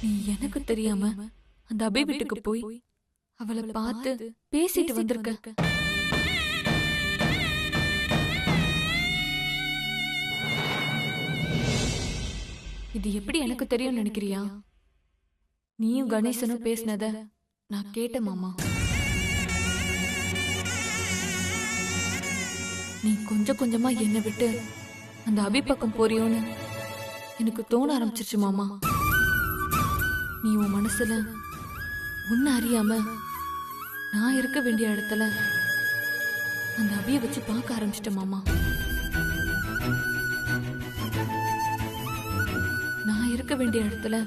நீ எனக்கு தெரியாம அந்த அபி வீட்டுக்கு போய் அவளை பார்த்து பேசிட்டு வந்திருக்க. இது எப்படி எனக்கு தெரியும் நினைக்கிறியா? நீயும் கணேசனும் பேசினத நான் கேட்டேன் மாமா. நீ கொஞ்சம் கொஞ்சமா என்னை விட்டு அந்த அபி பக்கம் போறியோன்னு எனக்கு தோண ஆரம்பிச்சிருச்சு மாமா. நீ உன் மனசுல உன்னை அறியாம நான் இருக்க வேண்டிய இடத்துல அந்த அபியை வச்சு பார்க்க ஆரம்பிச்சிட்ட மாமா. நான் இருக்க வேண்டிய இடத்துல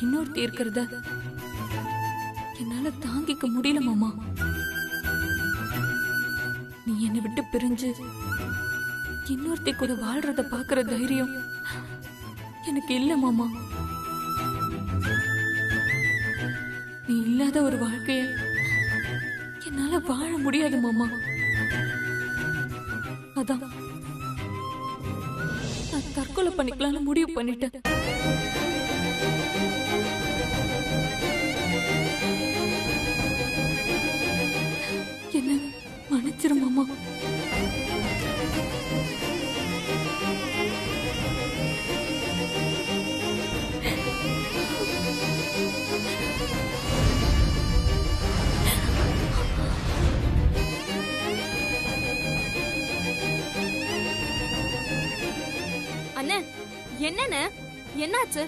இன்னொருத்தி இருக்கிறத என்னால தாங்கிக்க முடியல மாமா. நீ என்னை விட்டு பிரிஞ்சு இன்னொருத்தி கூட வாழ்றத பாக்குற தைரியம் எனக்கு இல்ல மாமா. நீ இல்லாத ஒரு வாழ்க்கைய என்னால வாழ முடியாது மாமா. அதான் நான் தற்கொலை பண்ணிக்கலாம்னு முடிவு பண்ணிட்டேன். என்ன மன்னிச்சிரு மாமா. அண்ணே, என்னண்ணே, என்னாச்சு?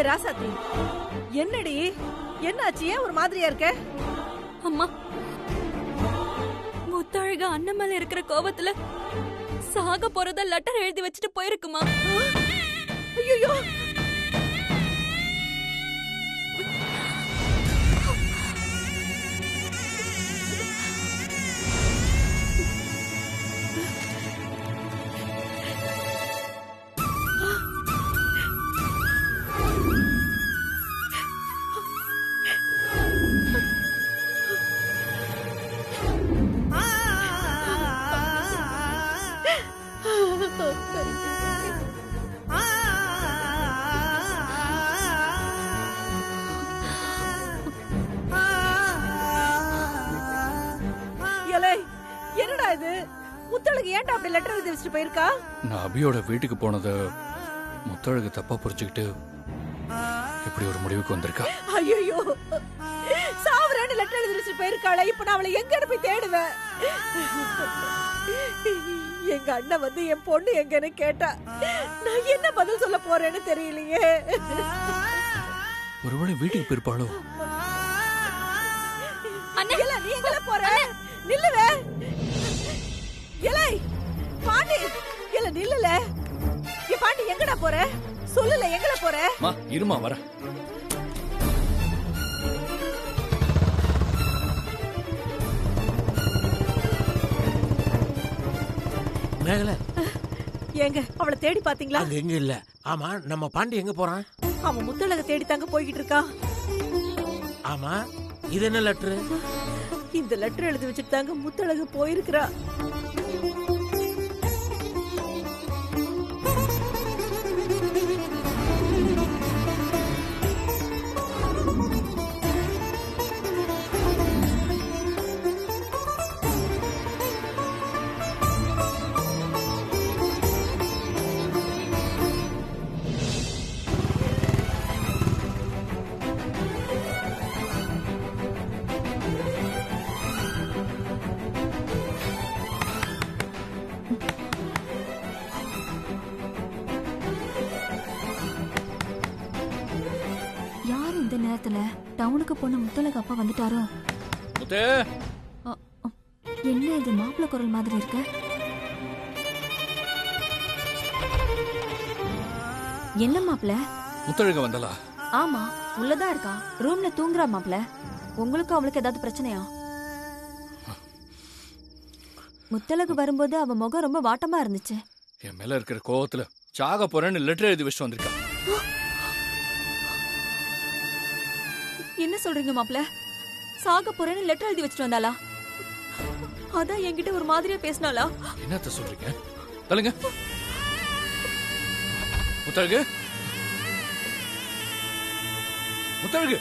ராசாத்தி, என்னடி என்னாச்சு? ஏன் ஒரு மாதிரியா இருக்க? அம்மா, முத்தழக அண்ணன் மேல இருக்கிற கோபத்துல சாக போறத லெட்டர் எழுதி வச்சுட்டு போயிருக்குமா? ஐயோ, என்னடா இது? முத்தழகு ஏன்டா அப்படி லெட்டர் எழுதி வச்சுட்டு போயிருக்கா? நான் அபியோட வீட்டுக்கு போனத முத்தழகு தப்பா புரிஞ்சுக்கிட்டு இப்படி ஒரு முடிவுக்கு வந்திருக்கா. ஐயோ, சாவரான லெட்டர் எழுதி வச்சுட்டு போயிருக்காளே. இப்ப நான் அவளை எங்க போய் தேடுவேன்? எங்க அண்ணன் வந்து என் பொண்ணு எங்கன்னு கேட்டா நான் என்ன பதில் சொல்ல போறேன்னு தெரியலையே. ஒருவேளை வீட்டுக்கு போயிருப்பாளோ? நீ எங்க போற? நில்லுவே. ஏலே பாண்டி, ஏலே நில்லுல. ஏ பாண்டி, எங்கடா போற? சொல்லுல, எங்கடா போற? மா இருமா, வர. மேகல, ஏங்க அவளை தேடி பாத்தீங்களா? அங்க எங்க இல்ல. ஆமா, நம்ம பாண்டி எங்க போறான்? அவன் முத்தழக தேடி தாங்க போய்கிட்டு இருக்கான். ஆமா, இது என்ன லெட்டர்? இந்த லெட்டர் எழுதி வச்சுட்டு தாங்க முத்தழகு போயிருக்கிறா. இந்த நேரத்துல டவுனுக்கு போன முத்தழகு அப்பா வந்துட்டாரோ? என்ன இது மாப்பிள்ளை குரல் மாதிரி இருக்கு? என்ன மாப்பிள்ள? முத்தழகு வந்தலா? ஆமா, உள்ளதான் இருக்கா. ரூம்ல தூங்குறா மாப்பிள்ள. உங்களுக்கும் அவளுக்கு ஏதாவது பிரச்சனையா? முத்தழகு வரும்போது அவ முகம் ரொம்ப வாட்டமா இருந்துச்சு. என் மேல இருக்கிற கோவத்துல சாக போறேன்னு லெட்டர் எழுதி வச்சுட்டு வந்திருக்கா. என்ன சொல்றீங்க மாப்ள? சாக போறேன்னு லெட்டர் எழுதி வச்சுட்டு வந்தாளா? அதான் என்கிட்ட ஒரு மாதிரியா பேசினாளா? என்னத்த சொல்றீங்க? தள்ளுங்க. முத்தழகு, முத்தழகு,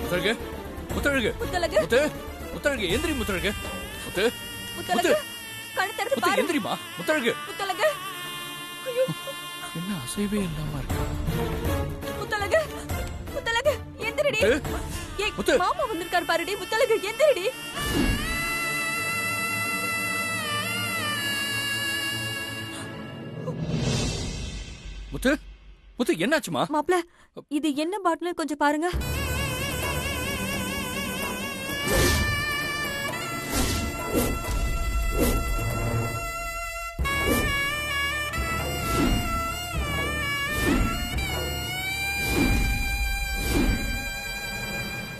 முத்தழகு, முத்தழகு, முத்தழகு, முத்து, முத்தழகு, எந்திரி முத்தழகு, முத்து, முத்தழகு, கண்ணு திறந்து முத்து, பாரு. எந்திரிமா முத்தழகு. முத்தழகு, ஐயோ, என்ன அசைவே இல்லாம இருக்கா? முத்தழகு, முத்தழகு, எந்திரிடி. ஏய், முத்து. மாமா வந்திருக்காரு பாருடி. முத்தழகு, எந்திரிடி. முத்து, முத்து, என்னாச்சுமா? மாப்ள, இது என்ன பாட்டில் கொஞ்சம் பாருங்க.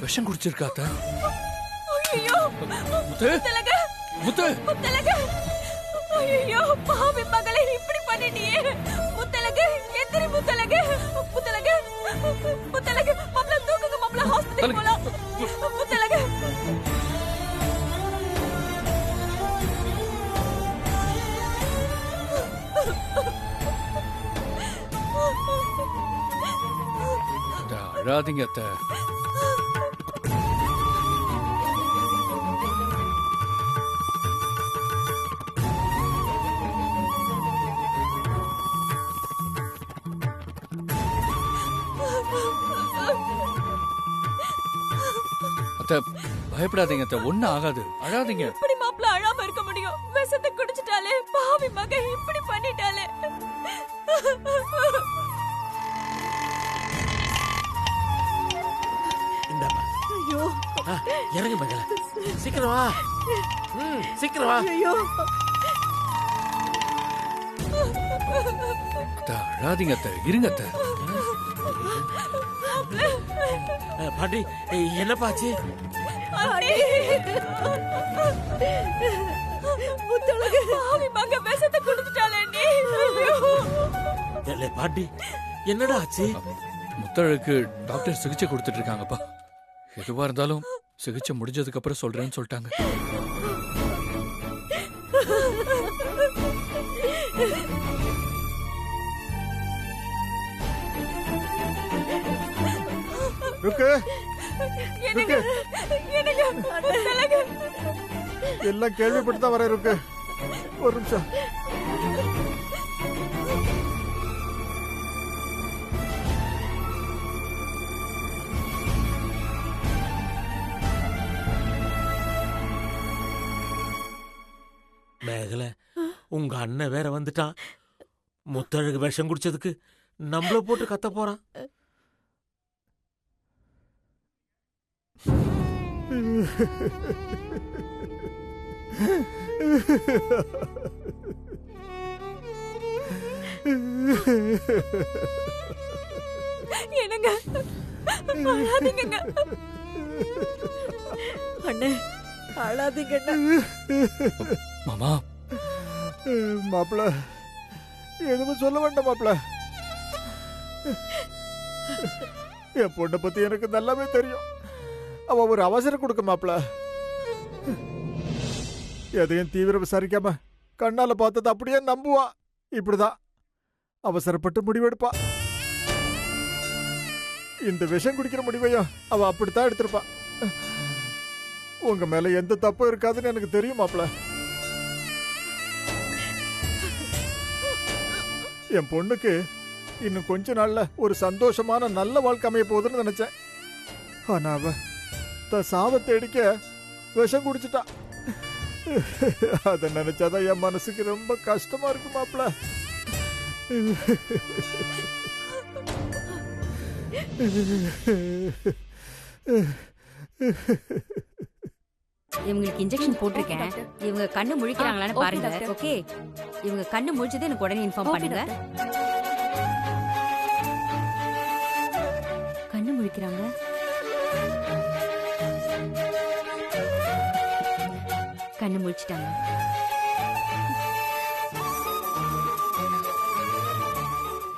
விஷம் குடிச்சிருக்காத்த. ஐயோ, முத்து, முத்தழகு, முத்து, முத்தழகு, ஐயோ, பாவி மகளே, இப்படி பண்ணிட்டியே. முத்தழகு, எந்திரி முத்தழகு, முத்தழகு, முத்தழகு, மாப்ள தூக்குங்க மாப்ள, ஹாஸ்பிடல் போலாம். முத்தழகு, அத்த, அழாதீங்க அத்த. அத்த, பயப்படாதீங்க அத்த, ஒண்ணும் ஆகாது, அழாதீங்க. இப்படி மாப்ள அழாம இருக்க முடியும்? விஷத்தை குடிச்சிட்டாலே, பாவி மக இப்படி பண்ணிட்டாலே. இந்தாப்பா. ஐயோ இறங்கு மகள, சீக்கிரம் வா. சீக்கிரம் வா. ஐயோ அத்த, அழாதீங்க அத்த, இருங்க அத்த. பாட்டி, என்னப்பாச்சு? முத்தழகு, பாவி மக விஷத்தை குடிச்சிட்டாலே நீ. பாட்டி, என்னடா ஆச்சு? முத்தழகுக்கு டாக்டர் சிகிச்சை கொடுத்துட்டு இருக்காங்கப்பா. எதுவா இருந்தாலும் சிகிச்சை முடிஞ்சதுக்கு அப்புறம் சொல்றேன்னு சொல்லிட்டாங்க. ருக்கு, என்னங்க, என்னங்க, முத்தழகு. எல்லாம் கேள்விப்பட்டு தான் வரேன் ருக்கு. ஒரு நிமிஷம். மேகல, உங்க அண்ணன் வேற வந்துட்டான். முத்தழகு விஷம் குடிச்சதுக்கு நம்மள போட்டு கத்த போறான். என்னங்க, அழாதீங்கங்க. அண்ணே அழாதீங்கண்ணா. மாமா, மாப்பிள, எதுவும் சொல்ல வேண்டாம் மாப்பிள. என் பொண்ணை பத்தி எனக்கு நல்லாவே தெரியும். அவ ஒரு அவசரம் கொடுக்க மாப்பிள. எதையும் தீவிரம் விசாரிக்காம கண்ணால பார்த்தது அப்படியே நம்புவா. இப்படிதான் அவசரப்பட்டு முடிவெடுப்பா. இந்த விஷம் குடிக்கிற முடிவையும் அவ அப்படித்தான் எடுத்திருப்பா. உங்க மேல எந்த தப்பும் இருக்காதுன்னு எனக்கு தெரியும் மாப்பிள. என் பொண்ணுக்கு இன்னும் கொஞ்ச நாள்ல ஒரு சந்தோஷமான நல்ல வாழ்க்கை அமைய போகுதுன்னு நினைச்சேன். ஆனா அவ தன் சாவை தேடிக்க விஷம் குடிச்சிட்டா. அத நினைச்சாதான் என் மனசுக்கு ரொம்ப கஷ்டமா இருக்கு மாப்பிள. இவங்களுக்கு இன்ஜெக்ஷன் போட்டிருக்கேன். இவங்க கண்ணு முழிக்கிறாங்களான்னு ஓகே, பாருங்க. டாக்டர். ஓகே, இவங்க கண்ணு முழிச்சது எனக்கு உடனே இன்ஃபார்ம் ஓகே, பண்ணுங்க. டாக்டர். கண்ணு முழிக்கிறாங்க. கண்ணு முழிச்சிட்டாங்க.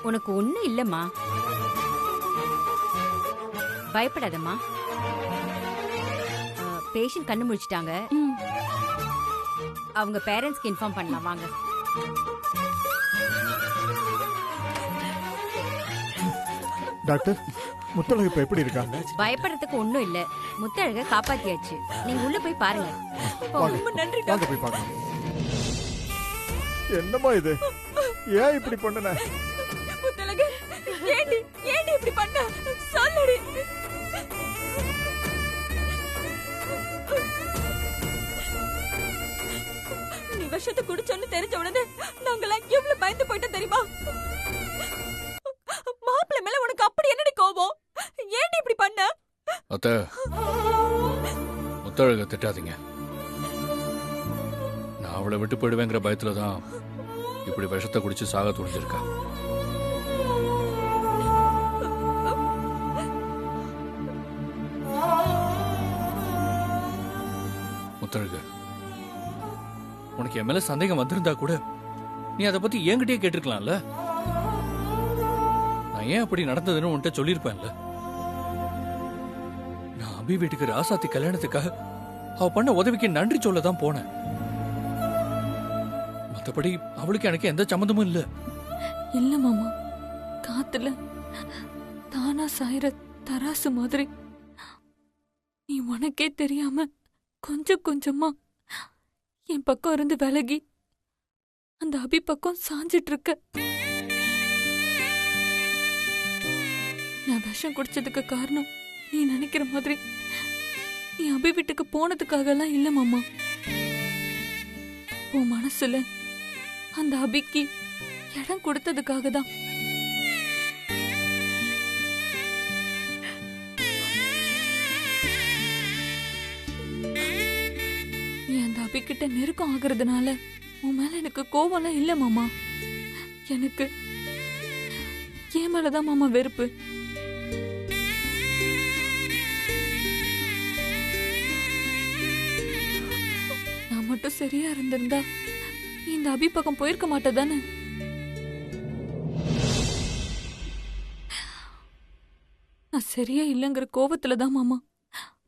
உனக்கு ஒண்ணும் இல்லம்மா, பயப்படாதம்மா. பேஷண்ட் கண்ணு முழிச்சிட்டாங்க. அவங்க பேரண்ட்ஸ்க்கு இன்ஃபார்ம் பண்ணலாம் வாங்க. டாக்டர், முத்தழகு இப்ப எப்படி இருக்கா? பயப்படுறதுக்கு ஒண்ணும் இல்ல, முத்தழக காப்பாத்தியாச்சு. நீங்க உள்ள போய் பாருங்க. ரொம்ப நன்றி வாங்க போய் பார்க்கலாம். என்னம்மா இது? ஏன் இப்படி பண்ணுன? முத்தழகு, ஏண்டி ஏண்டி இப்படி பண்ண? சொல்லுடி. நீ விஷத்தை குடிச்சோன்னு தெரிஞ்ச உடனே நாங்கெல்லாம் எவ்வளவு பயந்து போயிட்டோம் தெரியுமா? மாப்பிள்ளை மேல உனக்கு அப்படி என்னடி கோபம்? ஏண்டி இப்படி பண்ண? அத்தை, முத்தழக திட்டாதீங்க. நான் அவளை விட்டு போயிடுவேங்கிற பயத்துல தான் இப்படி விஷத்தை குடிச்சு சாக துணிஞ்சிருக்கா. முத்தழகு, உனக்கு என் மேல சந்தேகம் வந்திருந்தா கூட நீ அதை பத்தி என்கிட்டயே கேட்டிருக்கலாம்ல. நான் ஏன் அப்படி நடந்ததுன்னு உன்கிட்ட சொல்லியிருப்பேன்ல. நான் அபி வீட்டுக்கு ராசாத்தி கல்யாணத்துக்காக அவ பண்ண உதவிக்கு நன்றி சொல்ல தான் போனேன். மத்தபடி அவளுக்கு எனக்கு எந்த சம்மந்தமும் இல்ல. இல்ல மாமா, காத்துல தானா சாயிர தராசு மாதிரி நீ உனக்கே தெரியாம கொஞ்சம் கொஞ்சமா என் பக்கம் இருந்து விலகி அந்த அபி பக்கம் சாஞ்சிட்டு இருக்க. நான் விஷம் குடிச்சதுக்கு காரணம் நீ நினைக்கிற மாதிரி நீ அபி வீட்டுக்கு போனதுக்காக எல்லாம் இல்ல மாமா. உன் மனசுல அந்த அபிக்கு இடம் கொடுத்ததுக்காக தான். நீ அந்த அபிக்கிட்ட நெருக்கம் ஆகுறதுனால உன் மேல எனக்கு கோவம்லாம் இல்ல மாமா. எனக்கு என் மேலதான் மாமா வெறுப்பு. நான் மட்டும் சரியா இருந்திருந்தா நீ இந்த அபி பக்கம் போயிருக்க மாட்டதானே? நான் சரியா இல்லைங்கிற கோவத்துலதான் மாமா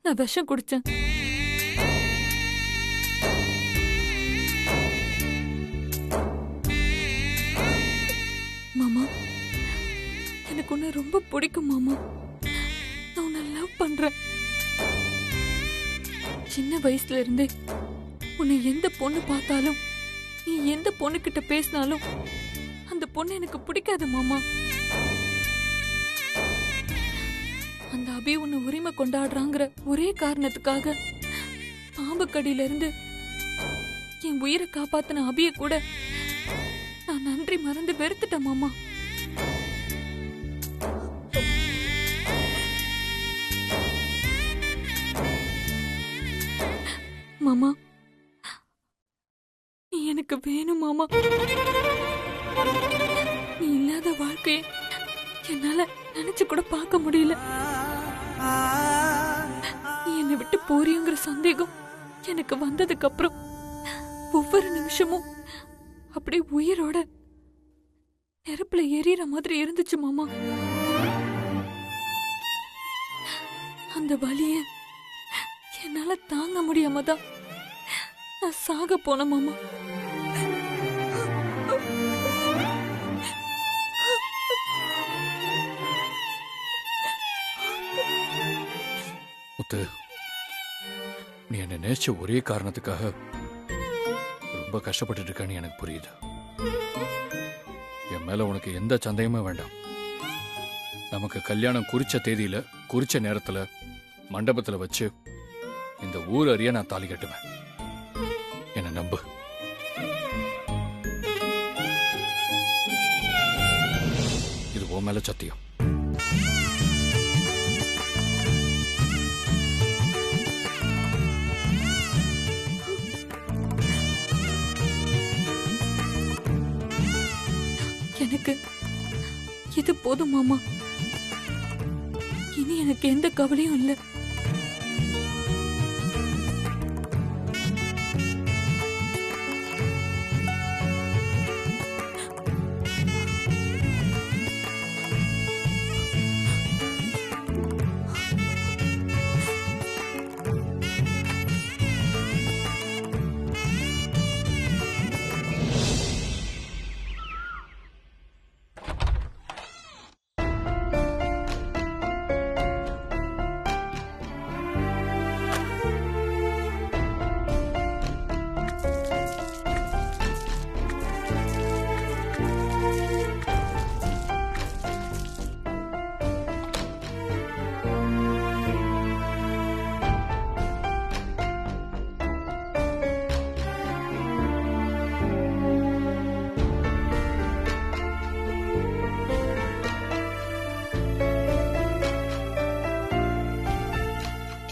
நான் விஷம் குடிச்சேன். மாமா, எனக்கு உன்னை ரொம்ப பிடிக்கும் மாமா. நான் உன்னை லவ் பண்றேன். சின்ன வயசுல இருந்தே உன்னை எந்த பொண்ணு பார்த்தாலும் நீ எந்த பொண்ணு கிட்ட பேசினாலும் அந்த பொண்ணு எனக்கு பிடிக்காது மாமா. அந்த அபி உன்னை உரிமை கொண்டாடுறாங்கிற ஒரே காரணத்துக்காக பாம்பு கடியில இருந்து என் உயிரை காப்பாத்தின அபிய கூட நான் நன்றி மறந்து வெறுத்துட்டேன் மாமா. மாமா, நீ எனக்கு வேணும் மாமா. நீ இல்லாத வாழ்க்கையை என்னால நினைச்சு கூட பார்க்க முடியல. நீ என்னை விட்டு போறியோங்கிற சந்தேகம் எனக்கு வந்ததுக்கு அப்புறம் ஒவ்வொரு நிமிஷமும் அப்படியே உயிரோட நெருப்புல எரியற மாதிரி இருந்துச்சு மாமா. அந்த வலிய என்னால தாங்க முடியாம தான் நான் சாக போன மாமா. முத்து, நீ என்னை நேசிச்ச ஒரே காரணத்துக்காக ரொம்ப கஷ்டப்பட்டு இருக்கான்னு எனக்கு புரியுது. என் மேல உனக்கு எந்த சந்தேகமும் வேண்டாம். நமக்கு கல்யாணம் குறிச்ச தேதியில குறிச்ச நேரத்துல மண்டபத்துல வச்சு இந்த ஊர் அறிய நான் தாலி கட்டுவேன். என்ன நம்பு. இது உன் மேல சத்தியம். எனக்கு இது போதும் மாமா. இனி எனக்கு எனக்கு எந்த கவலையும் இல்ல.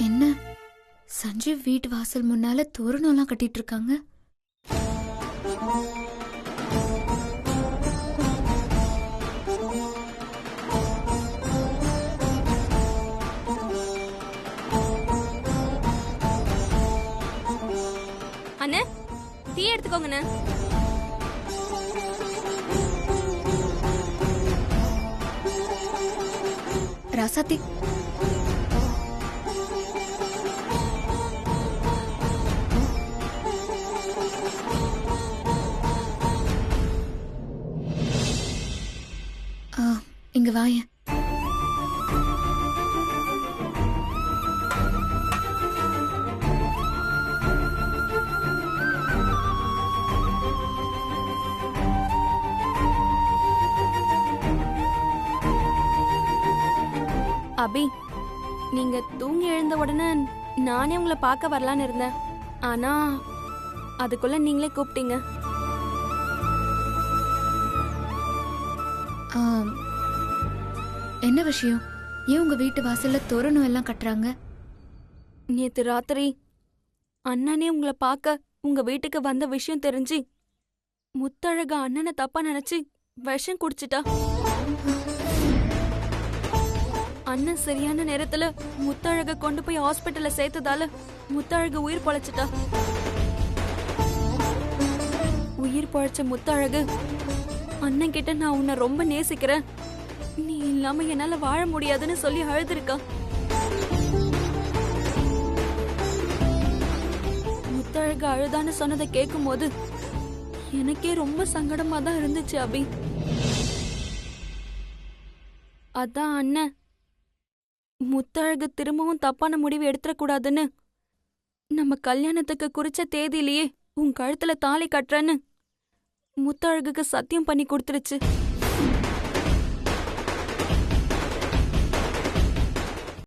என்ன சஞ்சீவ் வீட்டு வாசல் முன்னால தோரணம்லாம் கட்டிட்டு இருக்காங்க. அண்ணே டீ எடுத்துக்கோங்கண்ணே. ராசாத்தி, இங்க வாயேன். அபி, நீங்க தூங்கி எழுந்த உடனே நானே உங்களை பார்க்க வரலான்னு இருந்தேன். ஆனா அதுக்குள்ள நீங்களே கூப்பிட்டீங்க. என்ன விஷயம்? ஏன் உங்க வீட்டு வாசல்ல தோரணம் எல்லாம் கட்டுறாங்க? நேத்து ராத்திரி அண்ணனே உங்களை பார்க்க உங்க வீட்டுக்கு வந்த விஷயம் தெரிஞ்சு முத்தழக அண்ணனை தப்பா நினைச்சு விஷம் குடிச்சிட்டா. அண்ணன் சரியான நேரத்துல முத்தழக கொண்டு போய் ஹாஸ்பிட்டல்ல சேர்த்ததால முத்தழகு உயிர் பொழைச்சிட்டா. உயிர் பொழைச்ச முத்தழகு அண்ணன் கிட்ட நான் உன்னை ரொம்ப நேசிக்கிறேன், நீ இல்லாம என்னால வாழ முடியாதுன்னு சொல்லி அழுதுருக்கா. முத்தழகு அழுதான்னு சொன்னதை கேட்கும் போது எனக்கே ரொம்ப சங்கடமா தான் இருந்துச்சு அபி. அதான் அண்ணன் முத்தழகு திரும்பவும் தப்பான முடிவு எடுத்துடக்கூடாதுன்னு நம்ம கல்யாணத்துக்கு குறிச்ச தேதியிலேயே உன் கழுத்துல தாலி கட்டுறேன்னு முத்தழகுக்கு சத்தியம் பண்ணி கொடுத்துருச்சு.